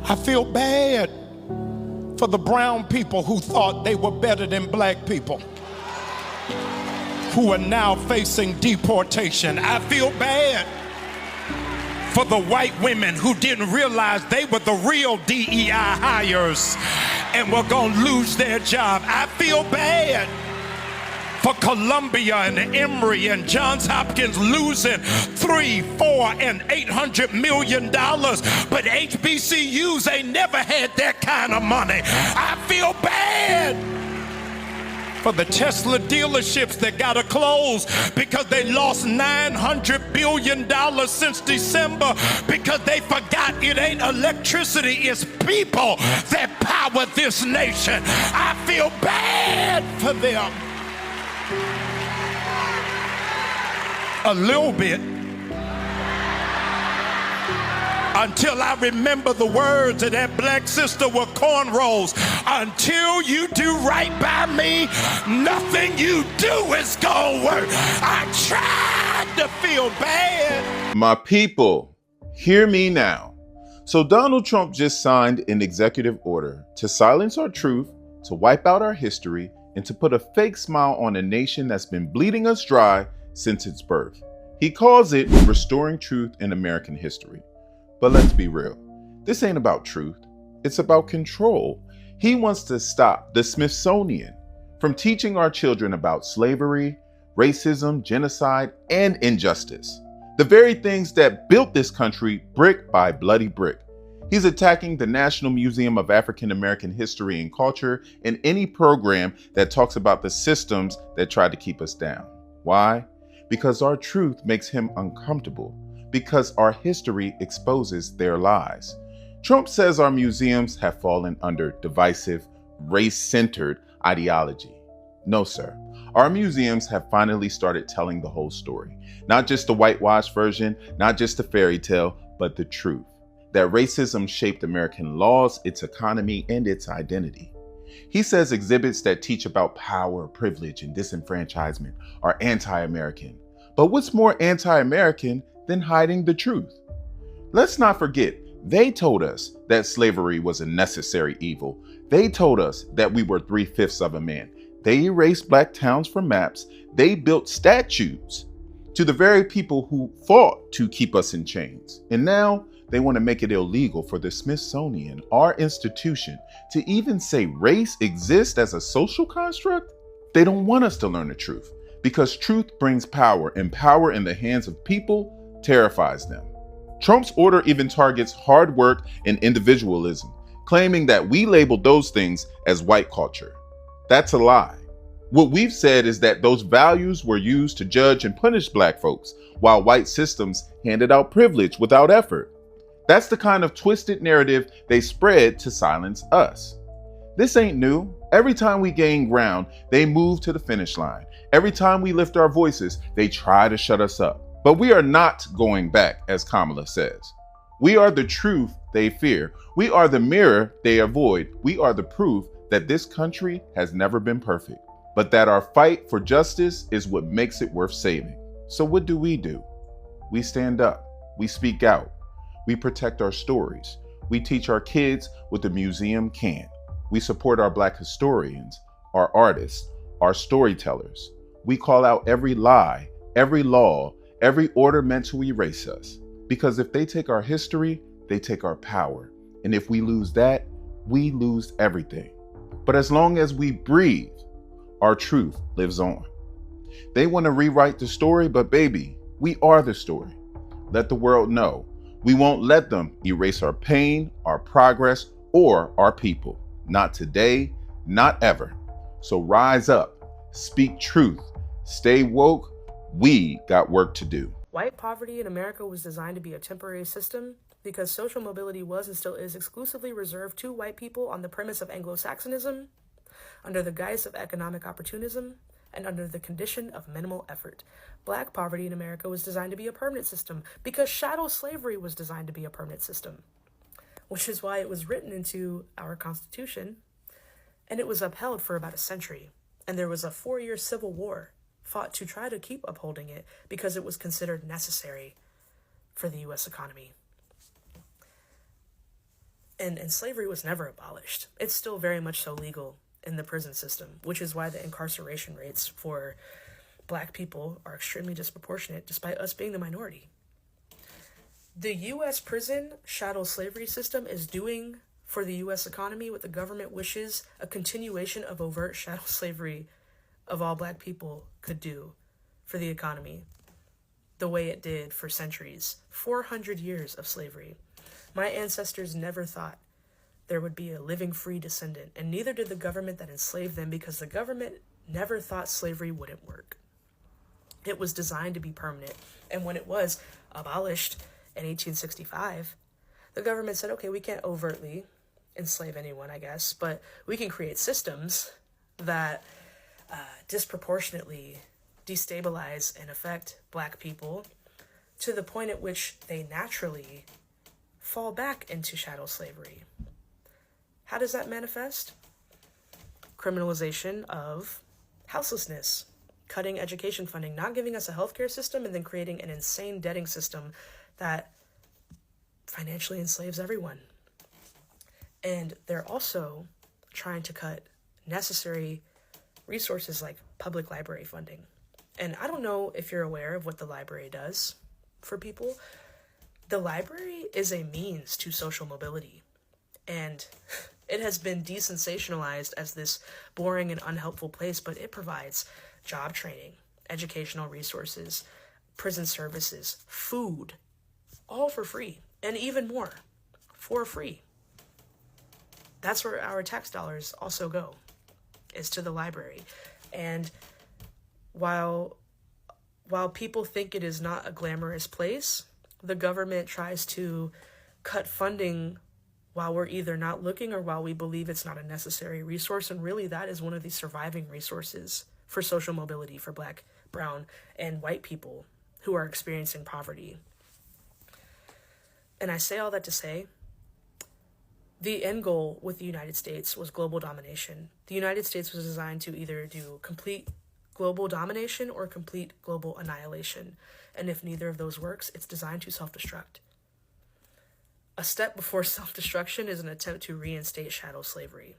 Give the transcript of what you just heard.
I feel bad for the brown people who thought they were better than black people, who are now facing deportation. I feel bad for the white women who didn't realize they were the real DEI hires and were gonna lose their job. I feel bad for Columbia and Emory and Johns Hopkins losing $300, $400, and $800 million, but HBCUs ain't never had that kind of money. I feel bad for the Tesla dealerships that gotta close because they lost $900 billion since December because they forgot it ain't electricity, it's people that power this nation. I feel bad for them. A little bit, until I remember the words of that black sister with cornrows. Until you do right by me, nothing you do is gonna work. I tried to feel bad. My people, hear me now. So Donald Trump just signed an executive order to silence our truth, to wipe out our history, and to put a fake smile on a nation that's been bleeding us dry since its birth. He calls it restoring truth in American history. But let's be real. This ain't about truth. It's about control. He wants to stop the Smithsonian from teaching our children about slavery, racism, genocide, and injustice. The very things that built this country brick by bloody brick. He's attacking the National Museum of African American History and Culture and any program that talks about the systems that tried to keep us down. Why? Because our truth makes him uncomfortable. Because our history exposes their lies. Trump says our museums have fallen under divisive, race-centered ideology. No, sir. Our museums have finally started telling the whole story. Not just the whitewashed version, not just the fairy tale, but the truth. That racism shaped American laws, its economy, and its identity. He says exhibits that teach about power, privilege, and disenfranchisement are anti-American. But what's more anti-American than hiding the truth? Let's not forget, they told us that slavery was a necessary evil. They told us that we were 3/5 of a man. They erased black towns from maps. They built statues to the very people who fought to keep us in chains. And now they want to make it illegal for the Smithsonian, our institution, to even say race exists as a social construct. They don't want us to learn the truth because truth brings power, and power in the hands of people terrifies them. Trump's order even targets hard work and individualism, claiming that we labeled those things as white culture. That's a lie. What we've said is that those values were used to judge and punish black folks, while white systems handed out privilege without effort. That's the kind of twisted narrative they spread to silence us. This ain't new. Every time we gain ground, they move to the finish line. Every time we lift our voices, they try to shut us up. But we are not going back, as Kamala says. We are the truth they fear. We are the mirror they avoid. We are the proof that this country has never been perfect, but that our fight for justice is what makes it worth saving. So what do? We stand up. We speak out. We protect our stories. We teach our kids what the museum can't. We support our black historians, our artists, our storytellers. We call out every lie, every law, every order meant to erase us. Because if they take our history, they take our power. And if we lose that, we lose everything. But as long as we breathe, our truth lives on. They want to rewrite the story, but baby, we are the story. Let the world know. We won't let them erase our pain, our progress, or our people. Not today, not ever. So rise up, speak truth, stay woke. We got work to do. White poverty in America was designed to be a temporary system because social mobility was and still is exclusively reserved to white people on the premise of Anglo-Saxonism, under the guise of economic opportunism, and under the condition of minimal effort. Black poverty in America was designed to be a permanent system because chattel slavery was designed to be a permanent system, which is why it was written into our Constitution, and it was upheld for about a century. And there was a 4-year civil war fought to try to keep upholding it because it was considered necessary for the U.S. economy. And slavery was never abolished. It's still very much so legal in the prison system, which is why the incarceration rates for Black people are extremely disproportionate, despite us being the minority. The U.S. prison chattel slavery system is doing for the U.S. economy what the government wishes a continuation of overt chattel slavery of all Black people could do for the economy, the way it did for centuries. 400 years of slavery. My ancestors never thought there would be a living free descendant, and neither did the government that enslaved them, because the government never thought slavery wouldn't work. It was designed to be permanent, and when it was abolished in 1865, the government said, okay, we can't overtly enslave anyone, I guess, but we can create systems that disproportionately destabilize and affect Black people to the point at which they naturally fall back into chattel slavery. How does that manifest? Criminalization of houselessness, cutting education funding, not giving us a healthcare system, and then creating an insane debting system that financially enslaves everyone. And they're also trying to cut necessary resources like public library funding. And I don't know if you're aware of what the library does for people. The library is a means to social mobility, and it has been desensationalized as this boring and unhelpful place, but it provides job training, educational resources, prison services, food, all for free, and even more for free. That's where our tax dollars also go, is to the library. And while people think it is not a glamorous place, the government tries to cut funding while we're either not looking or while we believe it's not a necessary resource. And really, that is one of the surviving resources for social mobility for Black, brown, and white people who are experiencing poverty. And I say all that to say, the end goal with the United States was global domination. The United States was designed to either do complete global domination or complete global annihilation. And if neither of those works, it's designed to self-destruct. A step before self-destruction is an attempt to reinstate chattel slavery.